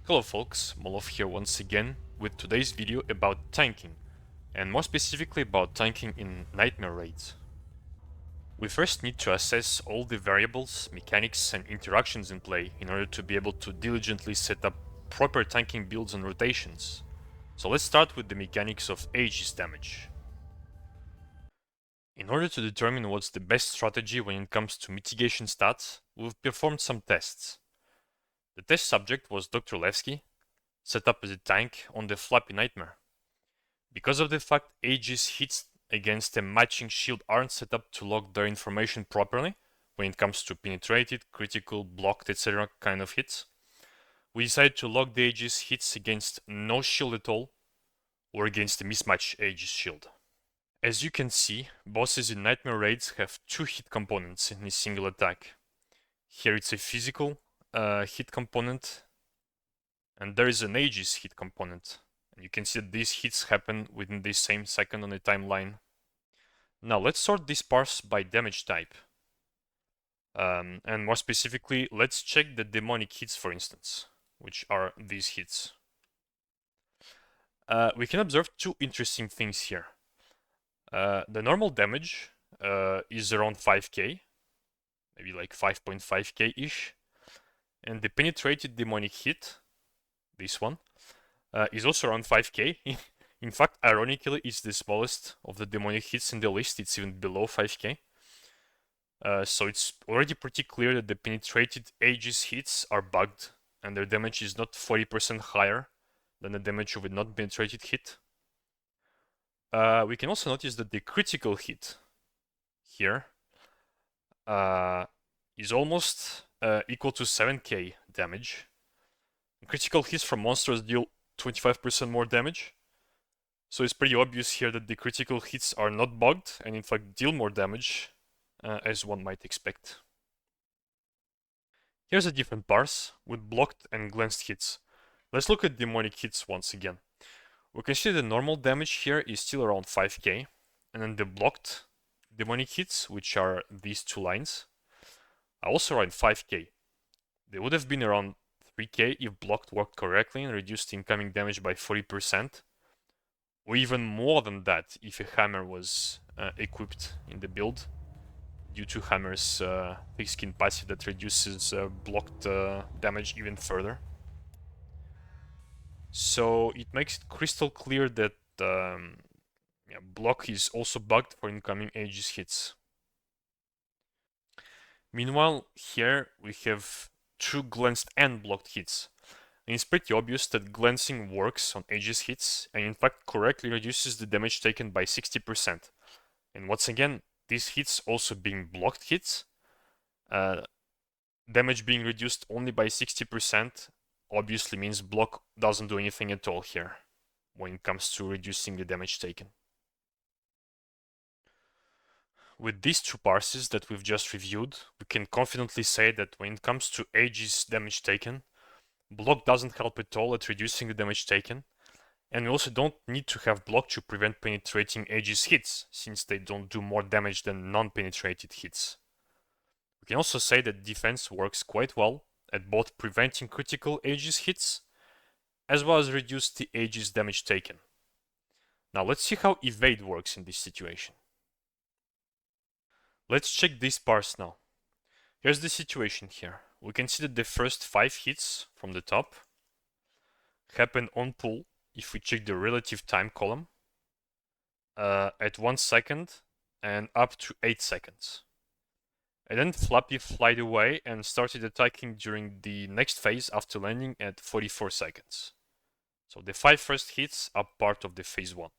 Hello folks, Molov here once again with today's video about tanking, and more specifically about tanking in Nightmare raids. We first need to assess all the variables, mechanics and interactions in play in order to be able to diligently set up proper tanking builds and rotations. So let's start with the mechanics of Aegis damage. In order to determine what's the best strategy when it comes to mitigation stats, we've performed some tests. The test subject was Dr. Levski, set up as a tank on the Flappy Nightmare. Because of the fact Aegis hits against a matching shield aren't set up to log their information properly when it comes to penetrated, critical, blocked, etc. kind of hits, we decided to log the Aegis hits against no shield at all or against a mismatched Aegis shield. As you can see, bosses in Nightmare raids have two hit components in a single attack. Here it's a physical hit component, and there is an Aegis hit component. And you can see that these hits happen within the same second on the timeline. Now let's sort these parts by damage type. And more specifically, let's check the demonic hits, for instance, which are these hits. We can observe two interesting things here. The normal damage is around 5k, maybe like 5.5k-ish. And the penetrated demonic hit, this one, is also around 5k. In fact, ironically, it's the smallest of the demonic hits in the list. It's even below 5k. So it's already pretty clear that the penetrated Aegis hits are bugged, and their damage is not 40% higher than the damage of a non-penetrated hit. We can also notice that the critical hit here is almost equal to 7k damage. Critical hits from monsters deal 25% more damage. So it's pretty obvious here that the critical hits are not bugged and in fact deal more damage, as one might expect. Here's a different parse with blocked and glanced hits. Let's look at demonic hits once again. We can see the normal damage here is still around 5k, and then the blocked demonic hits, which are these two lines, are also around 5k. They would have been around 3k if blocked worked correctly and reduced incoming damage by 40%, or even more than that if a hammer was equipped in the build, due to hammer's thick skin passive that reduces blocked damage even further. So it makes it crystal clear that block is also bugged for incoming Aegis hits. Meanwhile, here we have two glanced and blocked hits. And it's pretty obvious that glancing works on Aegis hits and in fact correctly reduces the damage taken by 60%. And once again, these hits also being blocked hits, damage being reduced only by 60% obviously means block doesn't do anything at all here when it comes to reducing the damage taken. With these two parses that we've just reviewed, we can confidently say that when it comes to Aegis damage taken, block doesn't help at all at reducing the damage taken, and we also don't need to have block to prevent penetrating Aegis hits, since they don't do more damage than non-penetrated hits. We can also say that defense works quite well at both preventing critical Aegis hits, as well as reduce the Aegis damage taken. Now let's see how evade works in this situation. Let's check this parse now. Here's the situation here. We can see that the first 5 hits from the top happen on pull if we check the relative time column at 1 second and up to 8 seconds. And then Flappy flied away and started attacking during the next phase after landing at 44 seconds. So the 5 first hits are part of the phase 1.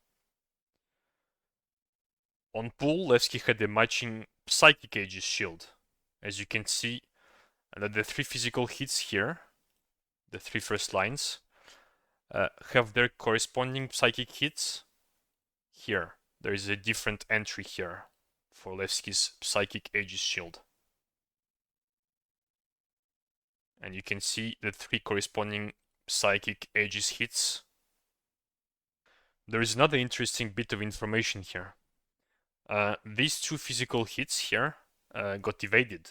On pull, Levski had a matching Psychic Aegis shield. As you can see, that the 3 physical hits here, the 3 first lines, have their corresponding psychic hits here. There is a different entry here for Levski's Psychic Aegis shield. And you can see the 3 corresponding Psychic Aegis hits. There is another interesting bit of information here. These 2 physical hits here got evaded.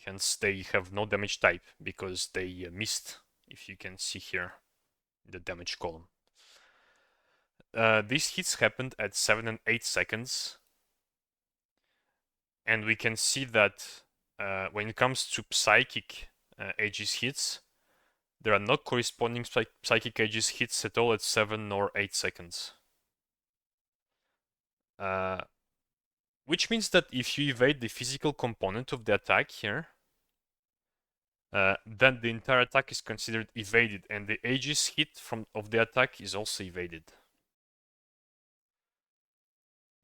Hence they have no damage type because they missed if you can see here in the damage column. These hits happened at 7 and 8 seconds, and we can see that when it comes to psychic Aegis hits, there are no corresponding psychic Aegis hits at all at 7 or 8 seconds. Which means that if you evade the physical component of the attack here, then the entire attack is considered evaded, and the Aegis hit of the attack is also evaded.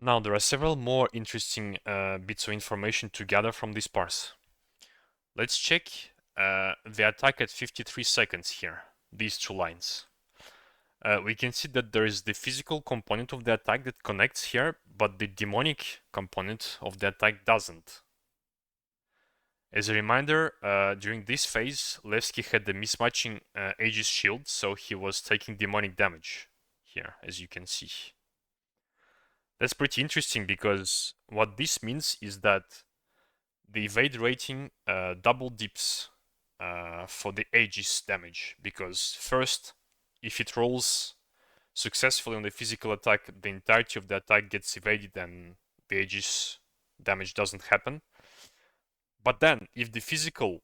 Now, there are several more interesting bits of information to gather from this parse. Let's check the attack at 53 seconds here, these two lines. We can see that there is the physical component of the attack that connects here, but the demonic component of the attack doesn't. As a reminder, during this phase, Levski had the mismatching Aegis shield, so he was taking demonic damage here, as you can see. That's pretty interesting because what this means is that the evade rating double dips for the Aegis damage, because first, if it rolls successfully on the physical attack, the entirety of the attack gets evaded and the Aegis damage doesn't happen. But then, if the physical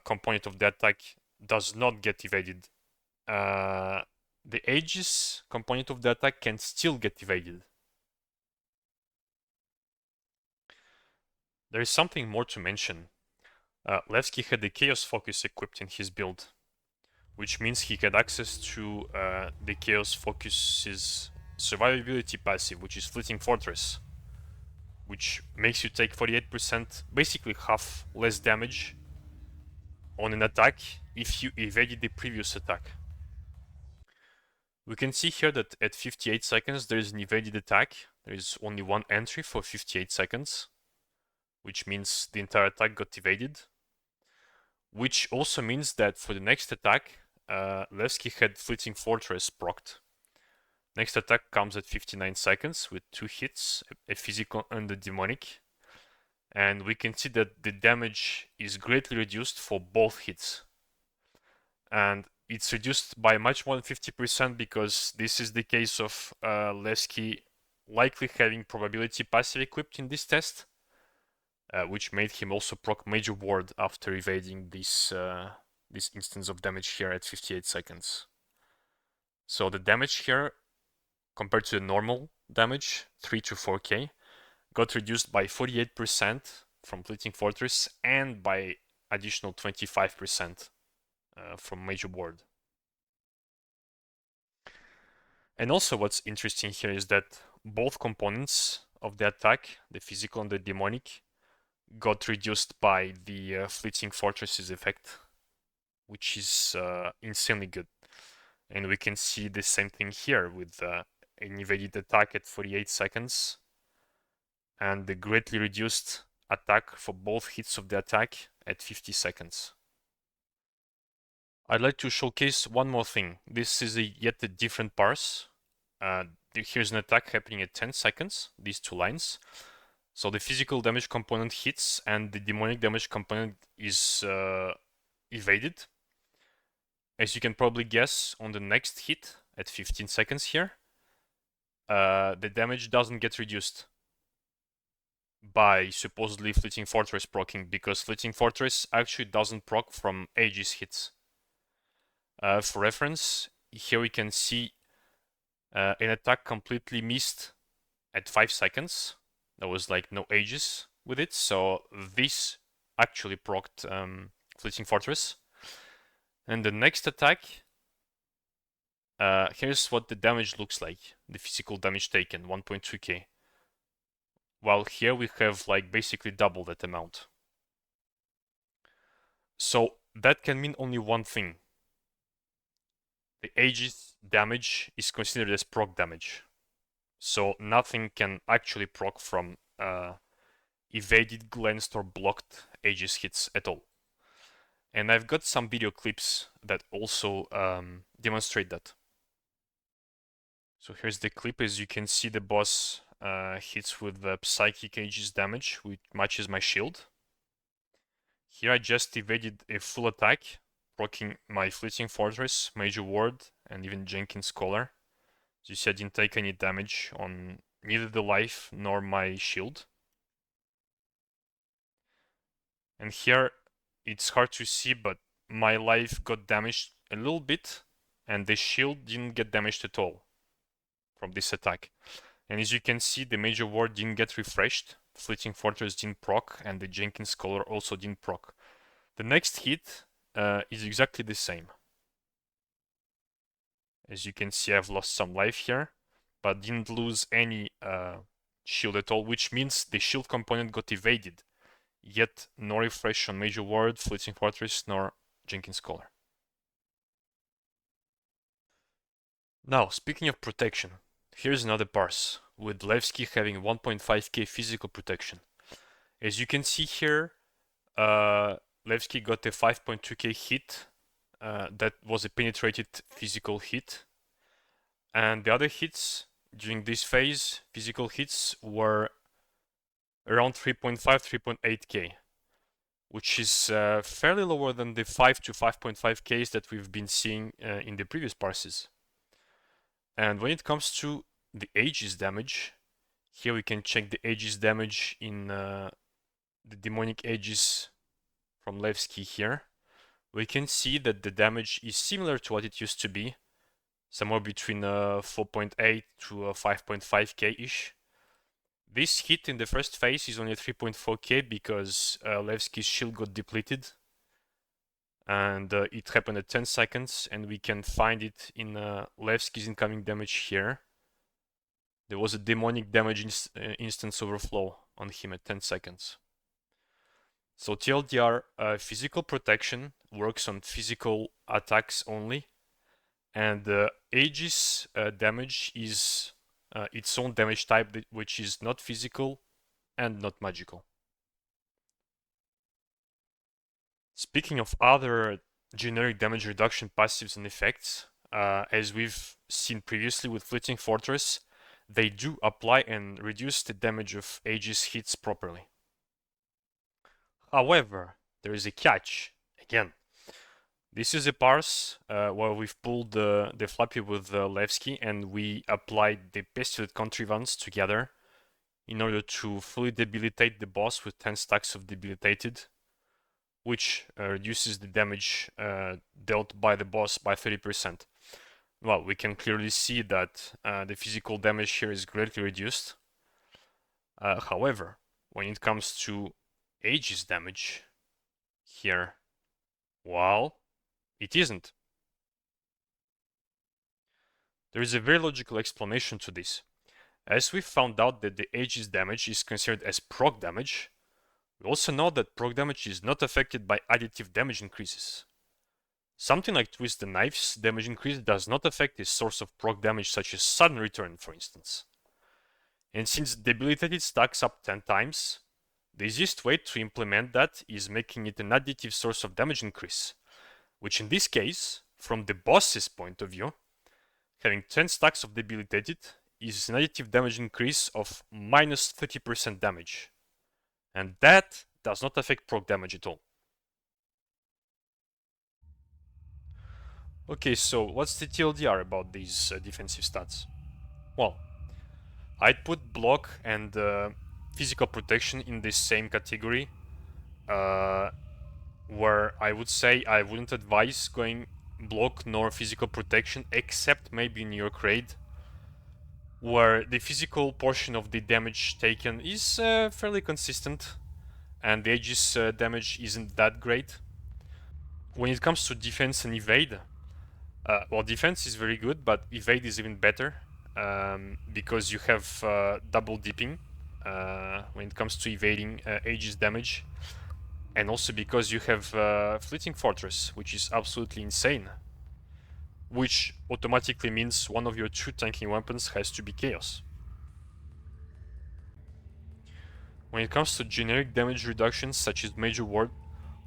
component of the attack does not get evaded, the Aegis component of the attack can still get evaded. There is something more to mention. Levski had the Chaos Focus equipped in his build, which means he had access to the Chaos Focus's survivability passive, which is Fleeting Fortress, which makes you take 48%, basically half less damage on an attack if you evaded the previous attack. We can see here that at 58 seconds there is an evaded attack. There is only one entry for 58 seconds, which means the entire attack got evaded. Which also means that for the next attack, Levski had Fleeting Fortress procced. Next attack comes at 59 seconds with 2 hits, a physical and a demonic. And we can see that the damage is greatly reduced for both hits. And it's reduced by much more than 50% because this is the case of Levski likely having probability passive equipped in this test, which made him also proc Major Ward after evading this instance of damage here at 58 seconds. So the damage here, compared to the normal damage, 3 to 4k, got reduced by 48% from Fleeting Fortress and by additional 25% from Major Ward. And also what's interesting here is that both components of the attack, the physical and the demonic, got reduced by the Fleeting Fortress's effect, which is insanely good. And we can see the same thing here with an evaded attack at 48 seconds and the greatly reduced attack for both hits of the attack at 50 seconds. I'd like to showcase one more thing. This is yet a different parse. Here's an attack happening at 10 seconds, these two lines. So the physical damage component hits and the demonic damage component is evaded. As you can probably guess, on the next hit at 15 seconds here, the damage doesn't get reduced by supposedly Fleeting Fortress proccing, because Fleeting Fortress actually doesn't proc from Aegis hits. For reference, here we can see an attack completely missed at 5 seconds. There was like no Aegis with it, so this actually procced Fleeting Fortress. And the next attack, here's what the damage looks like. The physical damage taken, 1.2k. While here we have like basically double that amount. So that can mean only one thing. The Aegis damage is considered as proc damage. So nothing can actually proc from evaded, glanced, or blocked Aegis hits at all. And I've got some video clips that also demonstrate that. So here's the clip. As you can see, the boss hits with the Psychic Aegis damage, which matches my shield. Here I just evaded a full attack proccing my Fleeting Fortress, Major Ward, and even Jenkins Scholar. As you see, I didn't take any damage on neither the life nor my shield. And here, it's hard to see, but my life got damaged a little bit, and the shield didn't get damaged at all from this attack. And as you can see, the Major Ward didn't get refreshed, Fleeting Fortress didn't proc, and the Jenkins Scholar also didn't proc. The next hit is exactly the same. As you can see, I've lost some life here, but didn't lose any shield at all, which means the shield component got evaded. Yet no refresh on Major Ward, Fleeting Fortress, nor Jenkins Scholar. Now, speaking of protection, here's another parse, with Levski having 1.5k physical protection. As you can see here, Levski got a 5.2k hit. That was a penetrated physical hit. And the other hits during this phase, physical hits, were around 3.5, 3.8k, which is fairly lower than the 5 to 5.5ks that we've been seeing in the previous parses. And when it comes to the Aegis damage, here we can check the Aegis damage in the demonic Aegis from Levski here. We can see that the damage is similar to what it used to be, somewhere between 4.8 to 5.5k-ish. This hit in the first phase is only 3.4k because Levski's shield got depleted, and it happened at 10 seconds, and we can find it in Levski's incoming damage here. There was a demonic damage instance overflow on him at 10 seconds. So TLDR, physical protection works on physical attacks only, and Aegis damage is its own damage type, which is not physical and not magical. Speaking of other generic damage reduction passives and effects, as we've seen previously with Fleeting Fortress, they do apply and reduce the damage of Aegis hits properly. However, there is a catch. Again, this is a parse where we've pulled the Flappy with Levski, and we applied the Pestilent Contrivance together in order to fully debilitate the boss with 10 stacks of debilitated, which reduces the damage dealt by the boss by 30%. Well, we can clearly see that the physical damage here is greatly reduced. However, when it comes to Aegis damage here, well, it isn't. There is a very logical explanation to this. As we found out that the Aegis damage is considered as proc damage, we also know that proc damage is not affected by additive damage increases. Something like Twist the Knife's damage increase does not affect a source of proc damage such as Sudden Return, for instance. And since debilitated stacks up 10 times, the easiest way to implement that is making it an additive source of damage increase, which in this case, from the boss's point of view, having 10 stacks of debilitated is an additive damage increase of minus 30% damage. And that does not affect proc damage at all. Okay, so what's the TLDR about these defensive stats? Well, I'd put block and physical protection in the same category, where I would say I wouldn't advise going block nor physical protection, except maybe in your raid, where the physical portion of the damage taken is fairly consistent, and the Aegis damage isn't that great. When it comes to defense and evade, well, defense is very good, but evade is even better, because you have double dipping when it comes to evading Aegis damage, and also because you have Fleeting Fortress, which is absolutely insane, which automatically means one of your two tanking weapons has to be Chaos. When it comes to generic damage reductions such as Major Ward,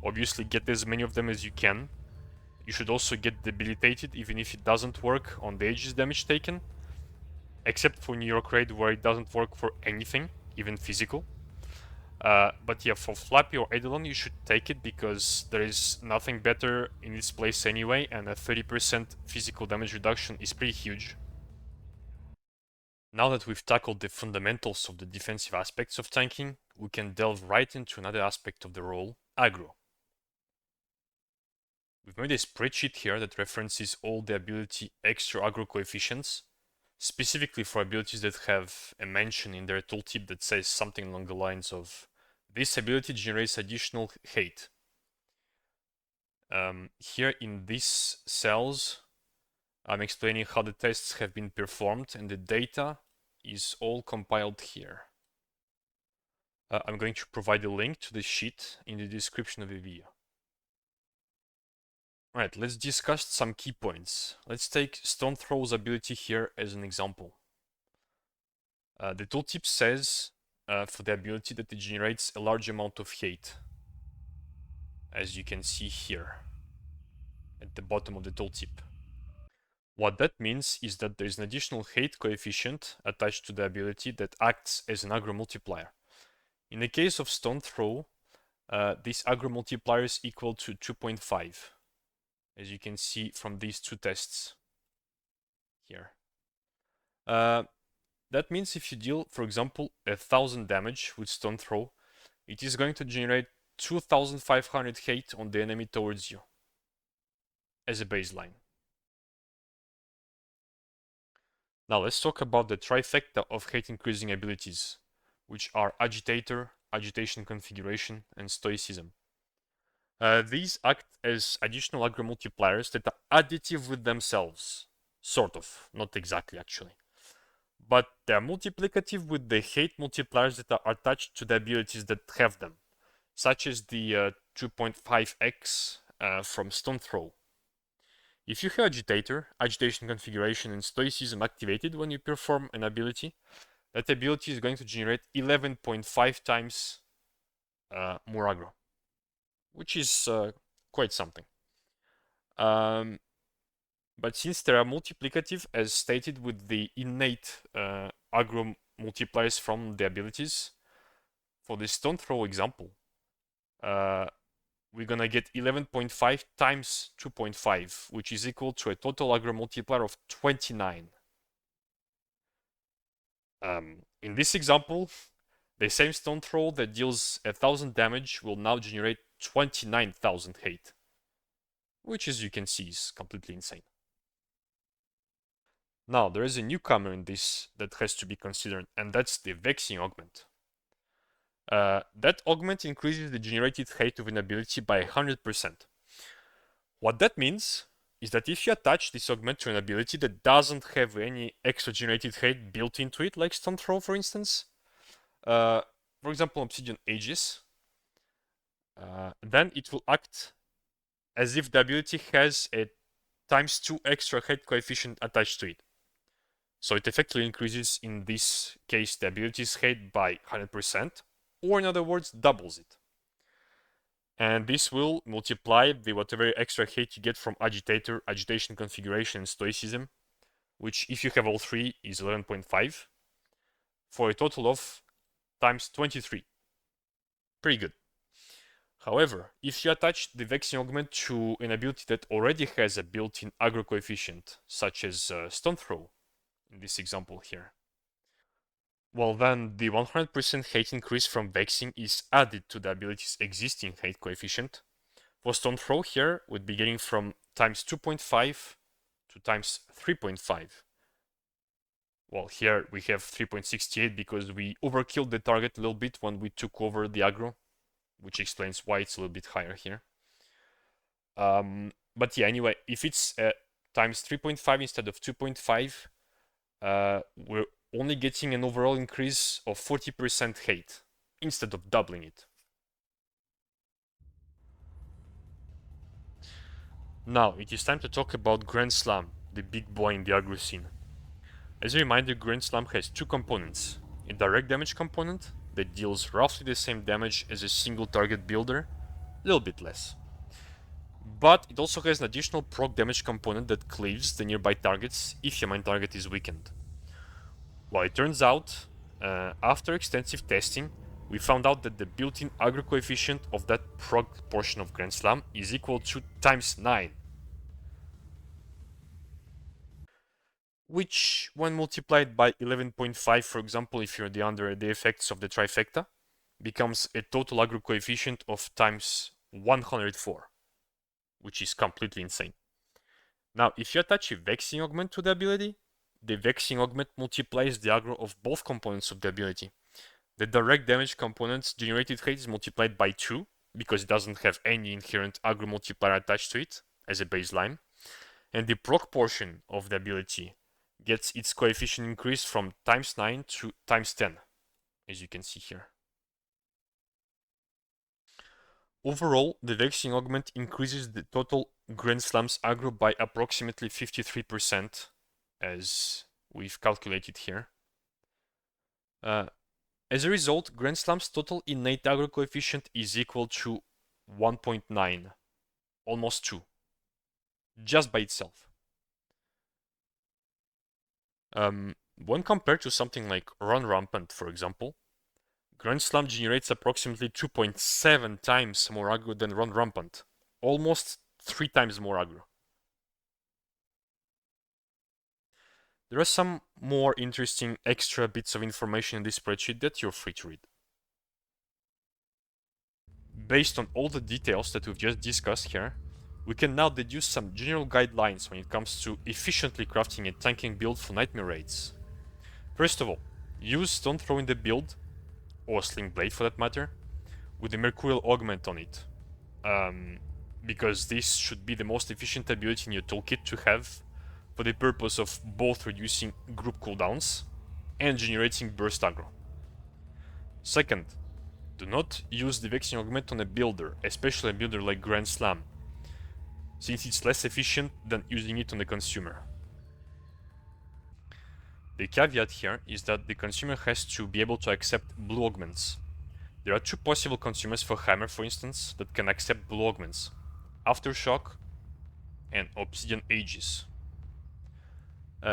obviously get as many of them as you can. You should also get debilitated even if it doesn't work on the Aegis damage taken, except for New York Raid where it doesn't work for anything, even physical. But yeah, for Flappy or Eidolon, you should take it because there is nothing better in its place anyway, and a 30% physical damage reduction is pretty huge. Now that we've tackled the fundamentals of the defensive aspects of tanking, we can delve right into another aspect of the role, aggro. We've made a spreadsheet here that references all the ability extra aggro coefficients, specifically for abilities that have a mention in their tooltip that says something along the lines of this ability generates additional hate. Here in these cells, I'm explaining how the tests have been performed, and the data is all compiled here. I'm going to provide a link to the sheet in the description of the video. Alright, let's discuss some key points. Let's take Stone Throw's ability here as an example. The tooltip says for the ability that it generates a large amount of hate, as you can see here at the bottom of the tooltip. What that means is that there is an additional hate coefficient attached to the ability that acts as an aggro multiplier. In the case of Stone Throw, this aggro multiplier is equal to 2.5, as you can see from these two tests here. That means if you deal, for example, 1000 damage with Stone Throw, it is going to generate 2500 hate on the enemy towards you as a baseline. Now let's talk about the trifecta of hate increasing abilities, which are Agitator, Agitation Configuration, and Stoicism. These act as additional aggro multipliers that are additive with themselves. Sort of, not exactly actually. But they are multiplicative with the hate multipliers that are attached to the abilities that have them, such as the 2.5x from Stone Throw. If you have Agitator, Agitation Configuration, and Stoicism activated when you perform an ability, that ability is going to generate 11.5 times more aggro, which is quite something. But since they are multiplicative, as stated with the innate aggro multipliers from the abilities, for the Stone Throw example, we're gonna get 11.5 times 2.5, which is equal to a total aggro multiplier of 29. In this example, the same Stone Throw that deals 1000 damage will now generate 29,000 hate, which, as you can see, is completely insane. Now, there is a newcomer in this that has to be considered, and that's the Vexing Augment. That augment increases the generated hate of an ability by 100%. What that means is that if you attach this augment to an ability that doesn't have any extra generated hate built into it, like Stone Throw for instance, for example Obsidian Aegis, then it will act as if the ability has a times 2 extra hate coefficient attached to it. So it effectively increases, in this case, the ability's hate by 100%, or in other words, doubles it. And this will multiply the whatever extra hate you get from Agitator, Agitation Configuration, and Stoicism, which, if you have all three, is 11.5, for a total of times 23. Pretty good. However, if you attach the Vexing Augment to an ability that already has a built-in aggro coefficient, such as Stone Throw, in this example here, well then the 100% hate increase from Vexing is added to the ability's existing hate coefficient. For Stone Throw here, we'd be getting from times 2.5 to times 3.5. Well, here we have 3.68 because we overkilled the target a little bit when we took over the aggro, which explains why it's a little bit higher here. But yeah, anyway, if it's times 3.5 instead of 2.5, we're only getting an overall increase of 40% hate instead of doubling it. Now, it is time to talk about Grand Slam, the big boy in the aggro scene. As a reminder, Grand Slam has two components. A direct damage component that deals roughly the same damage as a single target builder, a little bit less. But it also has an additional proc damage component that cleaves the nearby targets if your main target is weakened. Well, it turns out, after extensive testing, we found out that the built-in aggro coefficient of that prog portion of Grand Slam is equal to times 9. Which, when multiplied by 11.5, for example, if you're under the effects of the trifecta, becomes a total aggro coefficient of times 104, which is completely insane. Now, if you attach a vexing augment to the ability, the vexing augment multiplies the aggro of both components of the ability. The direct damage component's generated rate is multiplied by 2, because it doesn't have any inherent aggro multiplier attached to it as a baseline. And the proc portion of the ability gets its coefficient increased from times 9 to times 10, as you can see here. Overall, the vexing augment increases the total Grand Slam's aggro by approximately 53%, as we've calculated here. As a result, Grand Slam's total innate aggro coefficient is equal to 1.9, almost 2, just by itself. When compared to something like Run Rampant, for example, Grand Slam generates approximately 2.7 times more aggro than Run Rampant, almost 3 times more aggro. There are some more interesting extra bits of information in this spreadsheet that you're free to read. Based on all the details that we've just discussed here, we can now deduce some general guidelines when it comes to efficiently crafting a tanking build for nightmare raids. First of all, use Stone Throw in the build, or Sling Blade for that matter, with a Mercurial Augment on it. Because this should be the most efficient ability in your toolkit to have for the purpose of both reducing group cooldowns and generating burst aggro. Second, do not use the Vexing Augment on a builder, especially a builder like Grand Slam, since it's less efficient than using it on the consumer. The caveat here is that the consumer has to be able to accept blue augments. There are 2 possible consumers for Hammer, for instance, that can accept blue augments: Aftershock and Obsidian Aegis.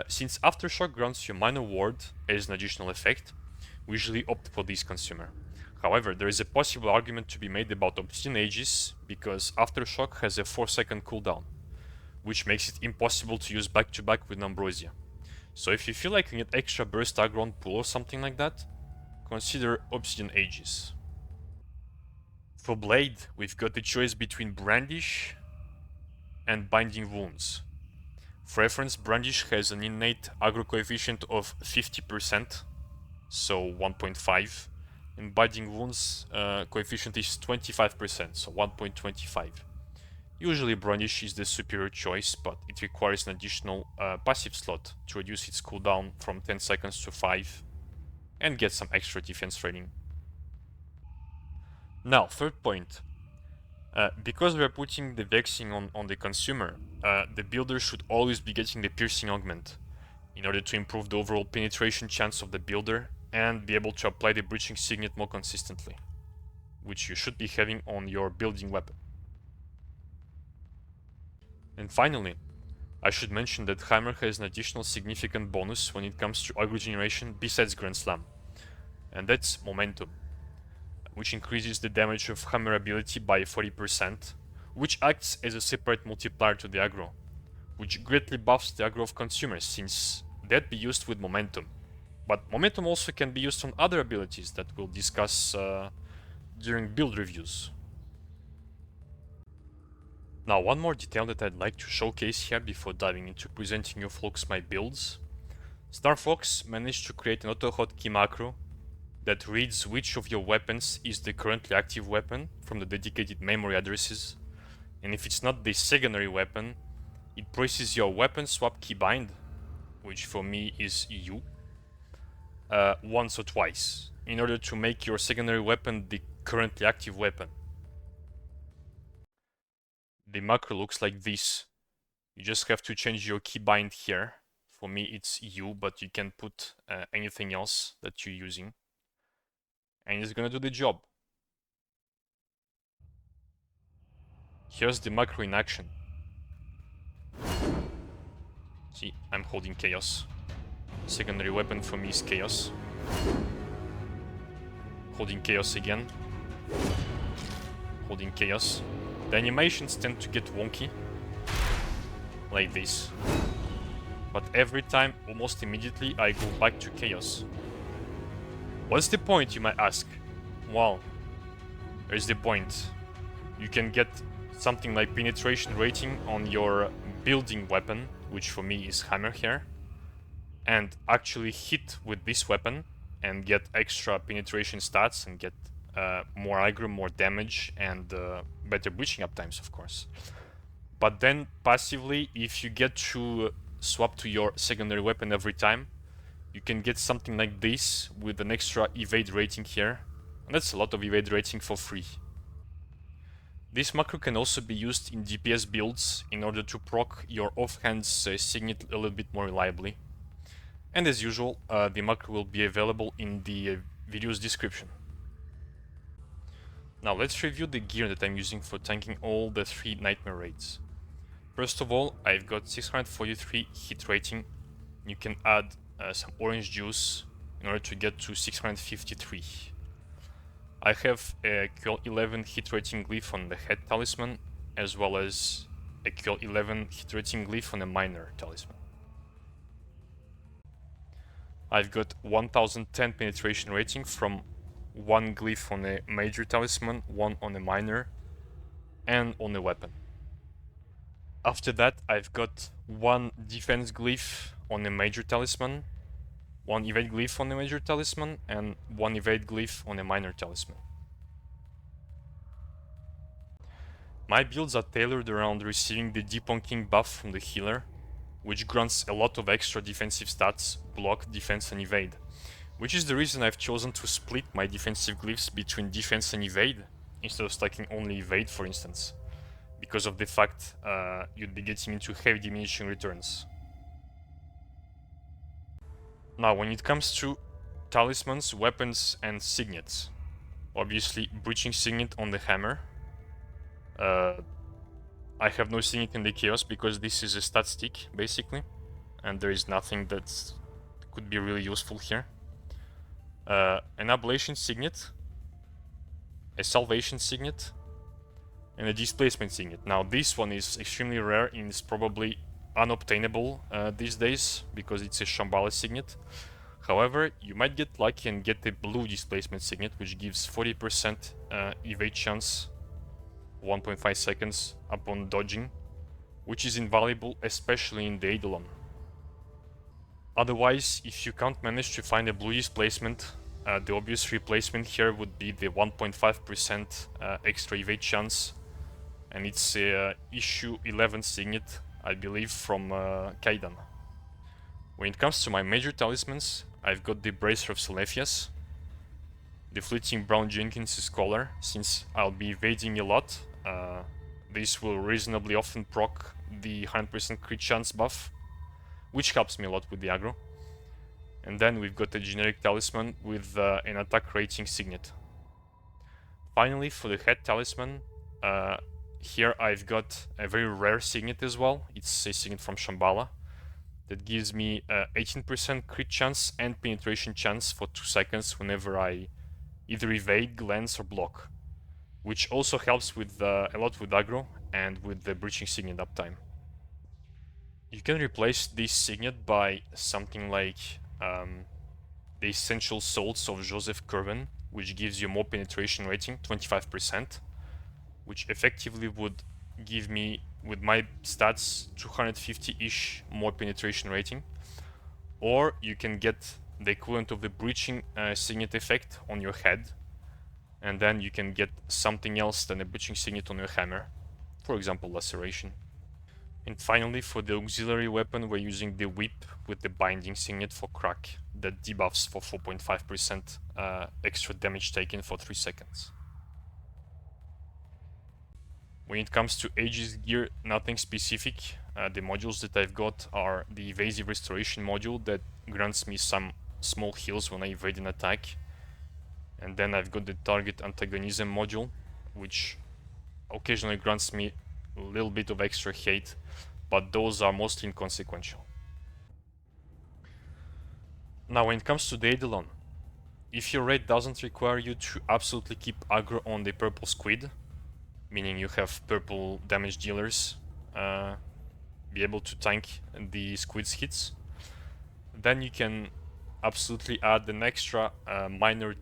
Since Aftershock grants you Minor Ward as an additional effect, we usually opt for this consumer. However, there is a possible argument to be made about Obsidian Aegis because Aftershock has a 4-second cooldown, which makes it impossible to use back-to-back with Ambrosia. So if you feel like you need extra burst aggro on pull or something like that, consider Obsidian Aegis. For Blade, we've got the choice between Brandish and Binding Wounds. For reference, Brandish has an innate aggro coefficient of 50%, so 1.5, and Binding Wounds coefficient is 25%, so 1.25. Usually Brandish is the superior choice, but it requires an additional passive slot to reduce its cooldown from 10 seconds to 5 and get some extra defense rating. Now, third point. Because we are putting the vexing on the consumer, the builder should always be getting the piercing augment in order to improve the overall penetration chance of the builder and be able to apply the breaching signet more consistently, which you should be having on your building weapon. And finally, I should mention that Hammer has an additional significant bonus when it comes to aggro generation besides Grand Slam, and that's Momentum, which increases the damage of Hammer ability by 40%, which acts as a separate multiplier to the aggro, which greatly buffs the aggro of consumers since that be used with Momentum. But Momentum also can be used on other abilities that we'll discuss during build reviews. Now, one more detail that I'd like to showcase here before diving into presenting you folks my builds. Star Fox managed to create an auto-hotkey macro that reads which of your weapons is the currently active weapon from the dedicated memory addresses, and if it's not the secondary weapon, it presses your weapon swap keybind, which for me is EU, once or twice, in order to make your secondary weapon the currently active weapon. The macro looks like this. You just have to change your keybind here. For me it's EU, but you can put anything else that you're using, and it's gonna do the job. Here's the macro in action. See, I'm holding Chaos. Secondary weapon for me is Chaos. holding chaos again, holding chaos. The animations tend to get wonky, like this. But every time, almost immediately, I go back to chaos. What's the point, you might ask? Well, there's the point. You can get something like penetration rating on your building weapon, which for me is hammer here, and actually hit with this weapon and get extra penetration stats and get more aggro, more damage, and better breaching uptimes, of course. But then passively, if you get to swap to your secondary weapon every time, you can get something like this with an extra evade rating here. And that's a lot of evade rating for free. This macro can also be used in DPS builds in order to proc your offhand's signet a little bit more reliably. And as usual, the macro will be available in the video's description. Now let's review the gear that I'm using for tanking all the 3 nightmare raids. First of all, I've got 643 hit rating. You can add some orange juice in order to get to 653. I have a QL11 hit rating glyph on the head talisman, as well as a QL11 hit rating glyph on a minor talisman. I've got 1010 penetration rating from 1 glyph on a major talisman, 1 on a minor, and on a weapon. After that, I've got 1 defense glyph on a major talisman, 1 evade glyph on a major talisman, and 1 evade glyph on a minor talisman. My builds are tailored around receiving the debunking buff from the healer, which grants a lot of extra defensive stats, block, defense, and evade, which is the reason I've chosen to split my defensive glyphs between defense and evade, instead of stacking only evade, for instance, because of the fact you'd be getting into heavy diminishing returns. Now, when it comes to talismans, weapons, and signets, obviously breaching signet on the hammer. I have no signet in the chaos because this is a stat stick, basically, and there is nothing that could be really useful here. An ablation signet, a salvation signet, and a displacement signet. Now this one is extremely rare and is probably unobtainable these days because it's a Shambhala signet. However, you might get lucky and get a blue displacement signet, which gives 40% evade chance, 1.5 seconds upon dodging, which is invaluable especially in the Eidolon. Otherwise, if you can't manage to find a blue displacement, the obvious replacement here would be the 1.5% extra evade chance, and it's a issue 11 signet, I believe, from Keybind. When it comes to my major talismans, I've got the Bracer of Salephias, the Fleeting Brown Jenkins' Collar, since I'll be evading a lot. This will reasonably often proc the 100% crit chance buff, which helps me a lot with the aggro. And then we've got a generic talisman with an attack rating signet. Finally, for the head talisman, here I've got a very rare signet as well. It's a signet from Shambhala that gives me 18% crit chance and penetration chance for 2 seconds whenever I either evade, glance, or block, which also helps with a lot with aggro and with the breaching signet uptime. You can replace this signet by something like the Essential Salts of Joseph Curwen, which gives you more penetration rating, 25%, which effectively would give me, with my stats, 250-ish more penetration rating. Or you can get the equivalent of the breaching signet effect on your head, and then you can get something else than a breaching signet on your hammer, for example laceration. And finally, for the auxiliary weapon, we're using the whip with the binding signet for crack that debuffs for 4.5% extra damage taken for 3 seconds. When it comes to Aegis gear, nothing specific. The modules that I've got are the evasive restoration module that grants me some small heals when I evade an attack. And then I've got the target antagonism module, which occasionally grants me a little bit of extra hate, but those are mostly inconsequential. Now, when it comes to the Eidolon, if your raid doesn't require you to absolutely keep aggro on the purple squid, meaning you have purple damage dealers be able to tank the squid's hits, then you can absolutely add an extra minor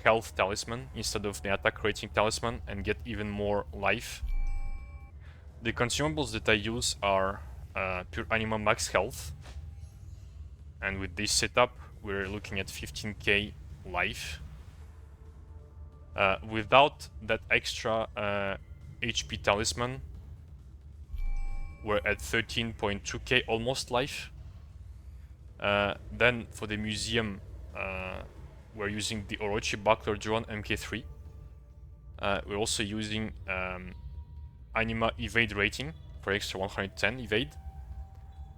health talisman instead of the attack rating talisman and get even more life. The consumables that I use are pure anima max health, and with this setup we're looking at 15k life. Without that extra HP talisman, we're at 13.2k almost life. Then for the museum, we're using the Orochi Buckler Drone MK3. We're also using Anima Evade rating for extra 110 evade.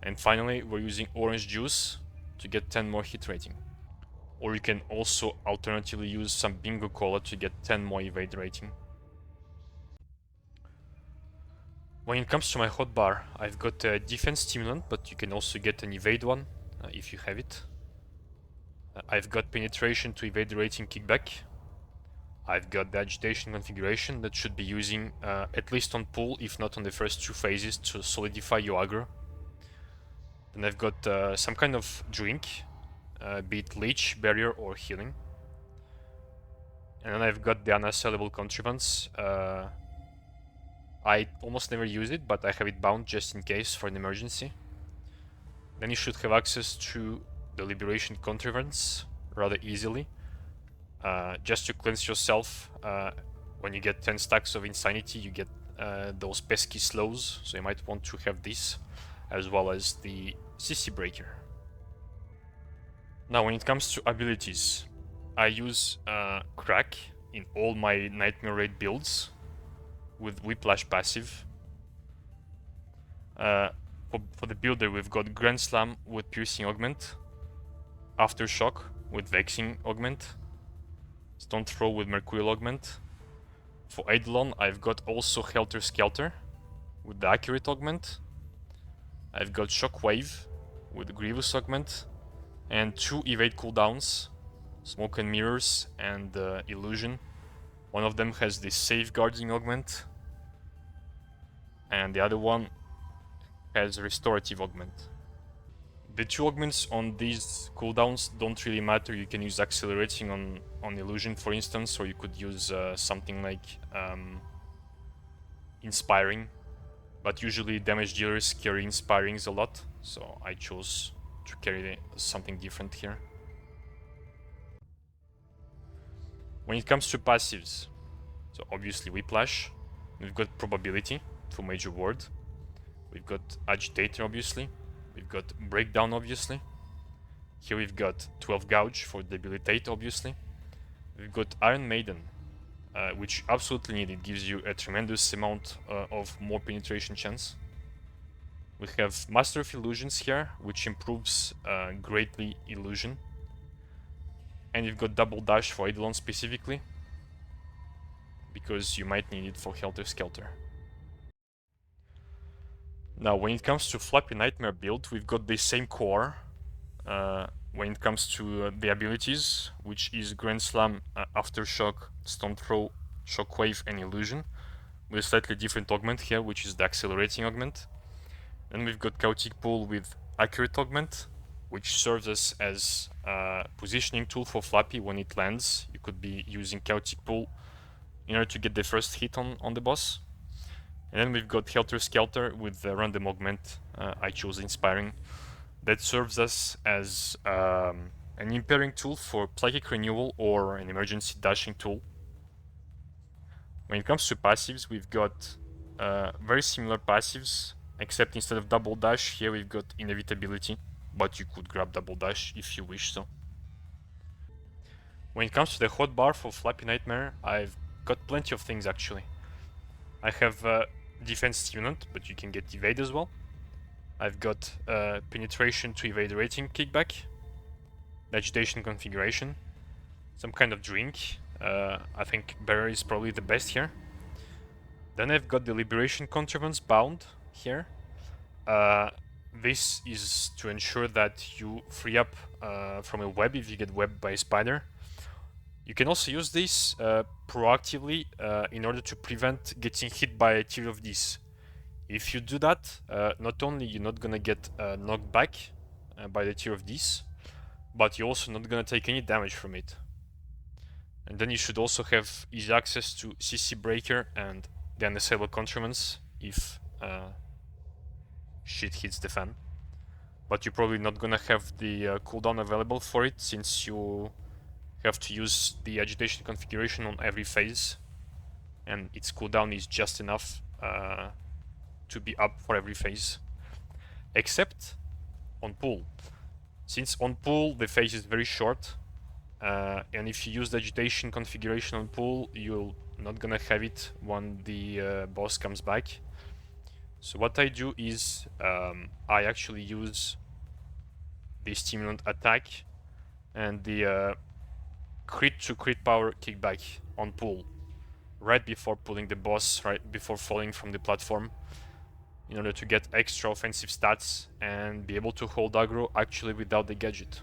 And finally, we're using Orange Juice to get 10 more hit rating. Or you can also alternatively use some Bingo Cola to get 10 more evade rating. When it comes to my hotbar, I've got a defense stimulant, but you can also get an evade one if you have it. I've got penetration to evade rating kickback. I've got the agitation configuration that should be using at least on pull, if not on the first two phases, to solidify your aggro. Then I've got some kind of drink, be it leech, barrier, or healing. And then I've got the unassailable contrivance. I almost never use it, but I have it bound just in case for an emergency. Then you should have access to the liberation contrivance rather easily. Just to cleanse yourself, when you get 10 stacks of insanity, you get those pesky slows, so you might want to have this, as well as the CC breaker. Now, when it comes to abilities, I use Crack in all my Nightmare Raid builds with Whiplash passive. For the builder, we've got Grand Slam with Piercing Augment, Aftershock with Vexing Augment, Stone Throw with Mercurial Augment. For Eidolon, I've got also Helter Skelter with the Accurate Augment. I've got Shockwave with Grievous Augment, and 2 evade cooldowns, Smoke and Mirrors and Illusion. One of them has the Safeguarding Augment, and the other one has Restorative Augment. The 2 augments on these cooldowns don't really matter. You can use Accelerating on Illusion, for instance, or you could use something like Inspiring. But usually damage dealers carry Inspirings a lot, so I chose to carry something different here. When it comes to passives, so obviously Whiplash, we've got Probability for Major Ward, we've got Agitator obviously, we've got Breakdown obviously, here we've got 12 Gouge for Debilitate obviously, we've got Iron Maiden, which absolutely needed, gives you a tremendous amount of more penetration chance. We have Master of Illusions here, which improves greatly Illusion. And you've got Double Dash for Eidolon specifically, because you might need it for Helter Skelter. Now, when it comes to Flappy Nightmare build, we've got the same core when it comes to the abilities, which is Grand Slam, Aftershock, Stone Throw, Shockwave, and Illusion, with a slightly different augment here, which is the Accelerating Augment. Then we've got Chaotic Pull with Accurate Augment, which serves us as a positioning tool for Flappy when it lands. You could be using Chaotic Pull in order to get the first hit on the boss. And then we've got Helter Skelter with the Random Augment. I chose Inspiring. That serves us as an impairing tool for Psychic Renewal or an emergency dashing tool. When it comes to passives, we've got very similar passives, except instead of Double Dash, here we've got Inevitability, but you could grab Double Dash if you wish so. When it comes to the hotbar for Flappy Nightmare, I've got plenty of things actually. I have Defense Stimulant, but you can get Evade as well. I've got Penetration to Evade Rating Kickback, Agitation Configuration, some kind of drink. I think Barrier is probably the best here. Then I've got the Liberation Contrivance bound here. This is to ensure that you free up from a web if you get webbed by a spider. You can also use this proactively in order to prevent getting hit by a tier of these. If you do that, not only you're not gonna get knocked back by the tier of these, but you're also not gonna take any damage from it. And then you should also have easy access to CC Breaker and the unassailable contraments if shit hits the fan. But you're probably not gonna have the cooldown available for it, since you have to use the agitation configuration on every phase, and its cooldown is just enough to be up for every phase, except on pull. Since on pull the phase is very short, and if you use the agitation configuration on pull, you're not gonna have it when the boss comes back. So what I do is I actually use the stimulant attack and the crit to crit power kickback on pull right before pulling the boss, right before falling from the platform, in order to get extra offensive stats and be able to hold aggro actually without the gadget.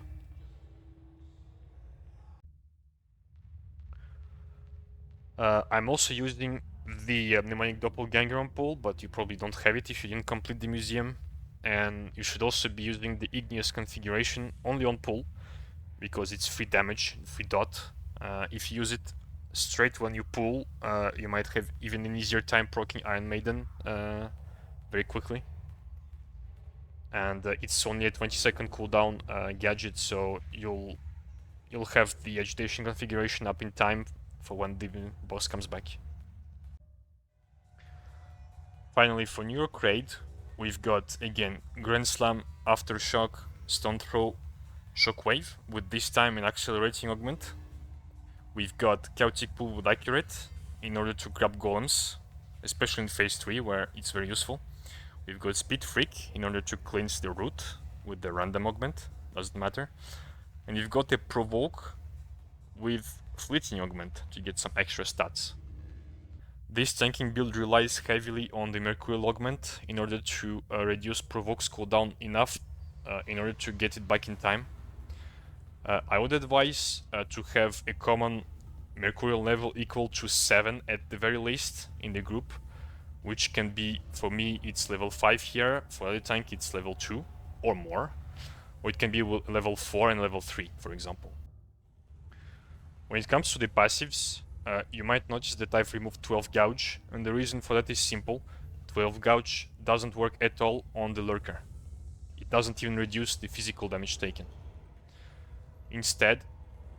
I'm also using the mnemonic doppelganger on pull, but you probably don't have it if you didn't complete the museum. And you should also be using the igneous configuration only on pull, because it's free damage, free dot. If you use it straight when you pull, you might have even an easier time proccing Iron Maiden very quickly. And it's only a 20-second cooldown gadget, so you'll have the agitation configuration up in time for when the boss comes back. Finally, for New York Raid, we've got again Grand Slam, Aftershock, Stone Throw, Shockwave, with this time an accelerating augment. We've got Chaotic Pull with Accurate in order to grab golems, especially in phase 3 where it's very useful. We've got Speed Freak in order to cleanse the root with the random augment, doesn't matter. And you've got a Provoke with Fleeting augment to get some extra stats. This tanking build relies heavily on the Mercurial augment in order to reduce Provoke's cooldown enough in order to get it back in time. I would advise to have a common Mercurial level equal to 7 at the very least in the group, which can be, for me, it's level 5 here, for other tank it's level 2 or more, or it can be level 4 and level 3, for example. When it comes to the passives, you might notice that I've removed 12 Gouge, and the reason for that is simple. 12 Gouge doesn't work at all on the Lurker. It doesn't even reduce the physical damage taken. Instead,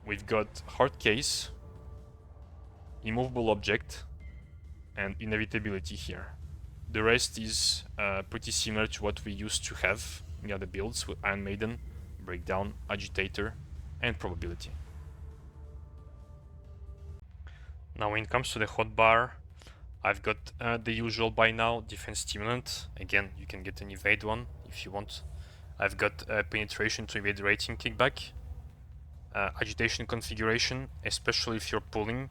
we've got Hard Case, Immovable Object, and Inevitability here. The rest is pretty similar to what we used to have in the other builds with Iron Maiden, Breakdown, Agitator, and Probability. Now when it comes to the hotbar, I've got the usual by now defense stimulant. Again, you can get an evade one if you want. I've got penetration to evade rating kickback, agitation configuration, especially if you're pulling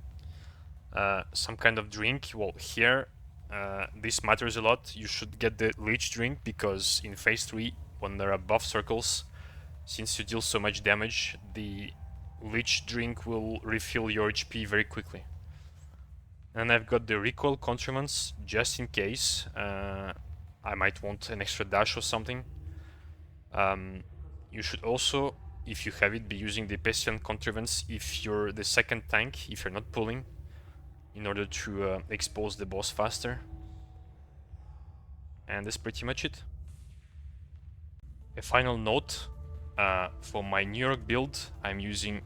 some kind of drink. Well, here this matters a lot. You should get the leech drink, because in phase 3, when there are buff circles, since you deal so much damage, the leech drink will refill your HP very quickly. And I've got the recoil contraments just in case I might want an extra dash or something. You should also, if you have it, be using the Pestilent contravents if you're the second tank, if you're not pulling, in order to expose the boss faster. And that's pretty much it. A final note, for my New York build, I'm using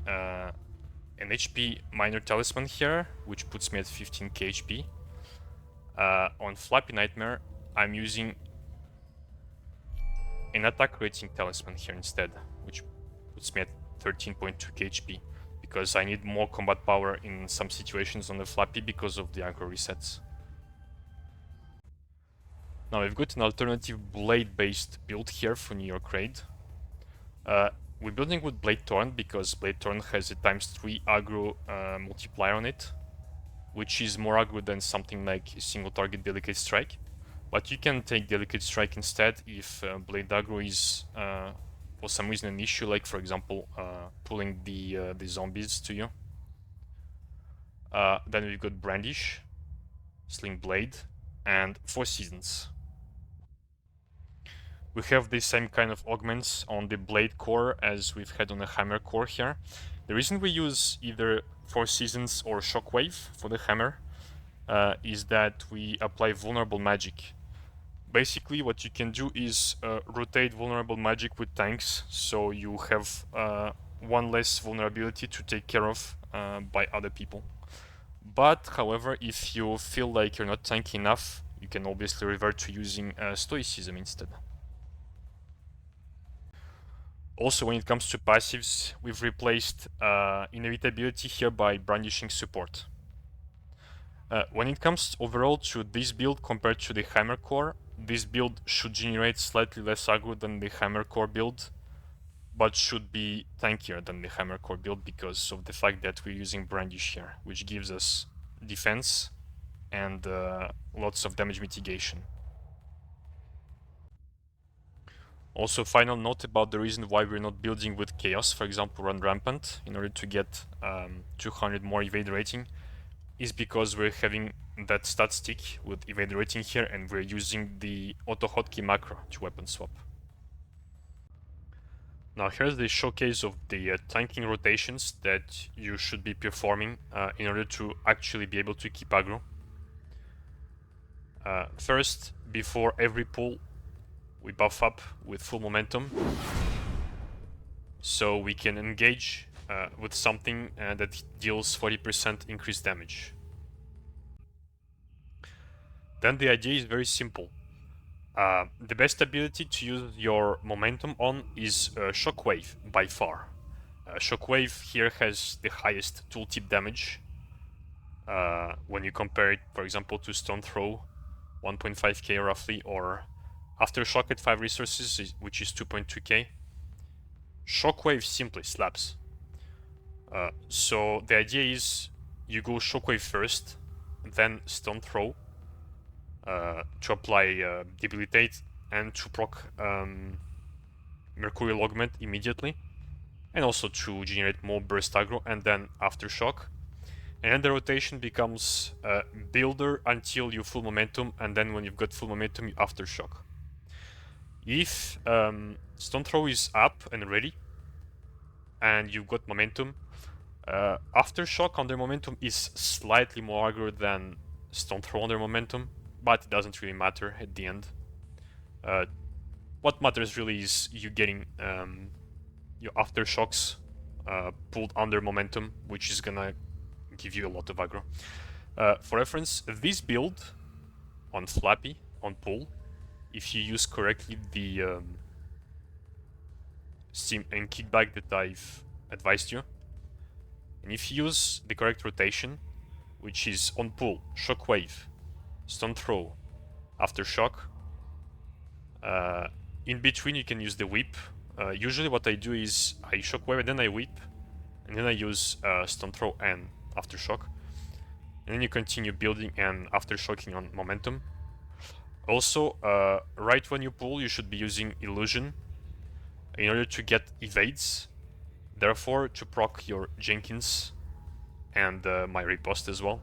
an HP minor talisman here, which puts me at 15k HP. On Flappy Nightmare, I'm using an attack rating talisman here instead, which puts me at 13.2k HP, because I need more combat power in some situations on the Flappy because of the aggro resets. Now we've got an alternative blade-based build here for New York Raid. We're building with Blade Torn because Blade Torn has a ×3 aggro multiplier on it, which is more aggro than something like single target Delicate Strike. But you can take Delicate Strike instead if Blade aggro is for some reason an issue, like for example pulling the zombies to you. Then we've got Brandish, Sling Blade, and 4 Seasons. We have the same kind of augments on the Blade core as we've had on the Hammer core here. The reason we use either 4 Seasons or Shockwave for the Hammer is that we apply vulnerable magic. Basically, what you can do is rotate vulnerable magic with tanks, so you have one less vulnerability to take care of by other people. But, however, if you feel like you're not tanky enough, you can obviously revert to using Stoicism instead. Also, when it comes to passives, we've replaced Inevitability here by Brandishing Support. When it comes overall to this build compared to the Hammer core, this build should generate slightly less aggro than the Hammer core build, but should be tankier than the Hammer core build because of the fact that we're using Brandish here, which gives us defense and lots of damage mitigation. Also, final note about the reason why we're not building with Chaos, for example, Run Rampant, in order to get 200 more evade rating, is because we're having that stat stick with evade rating here and we're using the auto hotkey macro to weapon swap. Now here's the showcase of the tanking rotations that you should be performing in order to actually be able to keep aggro. First, before every pull, we buff up with full momentum, so we can engage with something that deals 40% increased damage. Then the idea is very simple. The best ability to use your momentum on is Shockwave by far. Shockwave here has the highest tooltip damage when you compare it, for example, to Stone Throw, 1.5k roughly, or Aftershock at 5 resources, which is 2.2k. Shockwave simply slaps. So the idea is you go Shockwave first, then Stone Throw to apply Debilitate and to proc Mercurial Augment immediately, and also to generate more burst aggro, and then Aftershock. And then the rotation becomes Builder until you full momentum, and then when you've got full momentum, you Aftershock. If Stone Throw is up and ready, and you've got momentum, Aftershock under momentum is slightly more aggro than Stone Throw under momentum, but it doesn't really matter at the end. What matters really is you getting your Aftershocks pulled under momentum, which is gonna give you a lot of aggro. For reference, this build on Flappy, on pull, if you use correctly the Steam and kickback that I've advised you, and if you use the correct rotation, which is on pull, Shockwave, Stone Throw, Aftershock, in between you can use the whip. Usually what I do is I Shockwave and then I whip, and then I use Stone Throw and Aftershock, and then you continue building and Aftershocking on momentum. Also, right when you pull, you should be using Illusion in order to get evades, therefore to proc your Jenkins and my riposte as well.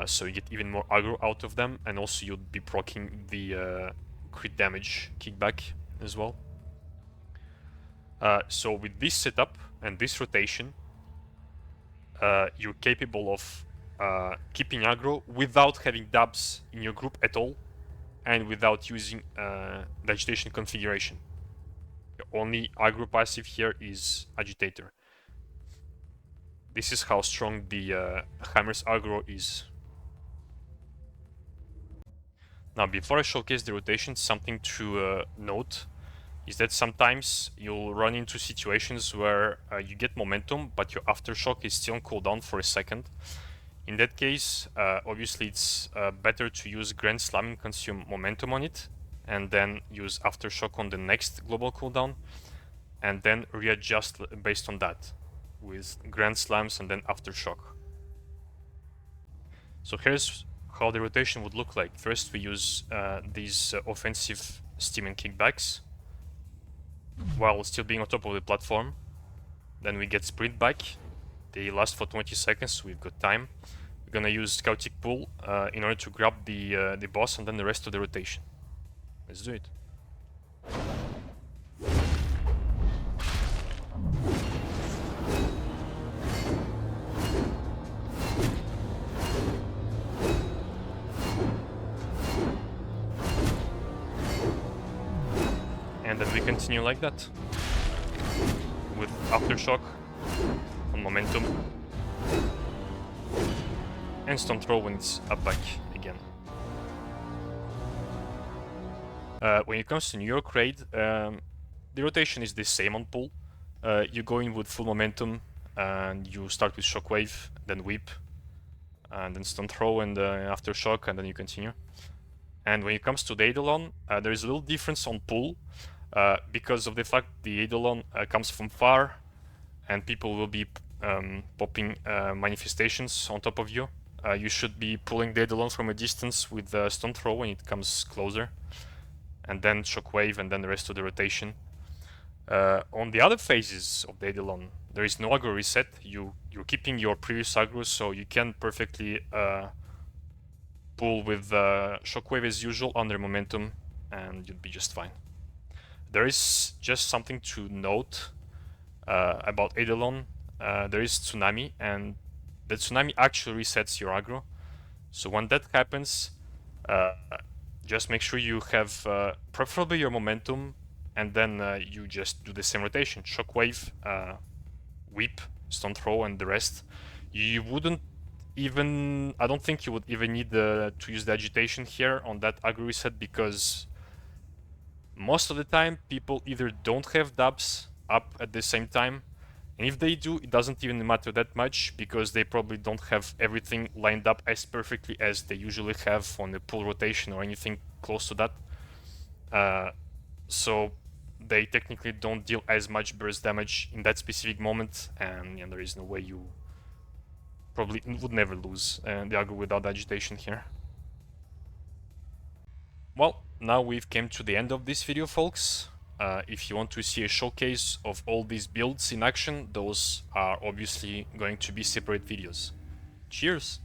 So you get even more aggro out of them, and also you'll be proccing the crit damage kickback as well. So with this setup and this rotation, you're capable of keeping aggro without having dubs in your group at all, and without using the agitation configuration. The only aggro passive here is Agitator. This is how strong the Hammer's aggro is. Now, before I showcase the rotation, something to note is that sometimes you'll run into situations where you get momentum, but your Aftershock is still on cooldown for a second. In that case, obviously it's better to use Grand Slam and consume momentum on it, and then use Aftershock on the next global cooldown, and then readjust based on that, with Grand Slams and then Aftershock. So here's how the rotation would look like. First we use these offensive steam and kickbacks, while still being on top of the platform. Then we get sprint back, They last for 20 seconds, so we've got time. We're gonna use Chaotic Pull in order to grab the boss and then the rest of the rotation. Let's do it. And then we continue like that, with Aftershock on momentum, and Stone Throw when it's up back again. When it comes to New York Raid, the rotation is the same on pull. You go in with full momentum, and you start with Shockwave, then Whip, and then Stone Throw and Aftershock, and then you continue. And when it comes to the Eidolon, there is a little difference on pull, because of the fact the Eidolon comes from far, and people will be popping manifestations on top of you. You should be pulling the Eidolon from a distance with Stone Throw when it comes closer, and then Shockwave, and then the rest of the rotation. On the other phases of the Eidolon, there is no aggro reset. You're keeping your previous aggro, so you can perfectly pull with Shockwave as usual under momentum, and you'd be just fine. There is just something to note about Eidolon. There is Tsunami, and the Tsunami actually resets your aggro. So when that happens, just make sure you have preferably your momentum, and then you just do the same rotation. Shockwave, Whip, Stone Throw, and the rest. You wouldn't even... I don't think you would even need to use the agitation here on that aggro reset, because most of the time people either don't have dubs up at the same time, and if they do, it doesn't even matter that much, because they probably don't have everything lined up as perfectly as they usually have on the pull rotation or anything close to that. So they technically don't deal as much burst damage in that specific moment, and there is no way you probably would never lose the aggro without agitation here. Well, now we've came to the end of this video, folks. If you want to see a showcase of all these builds in action, those are obviously going to be separate videos. Cheers!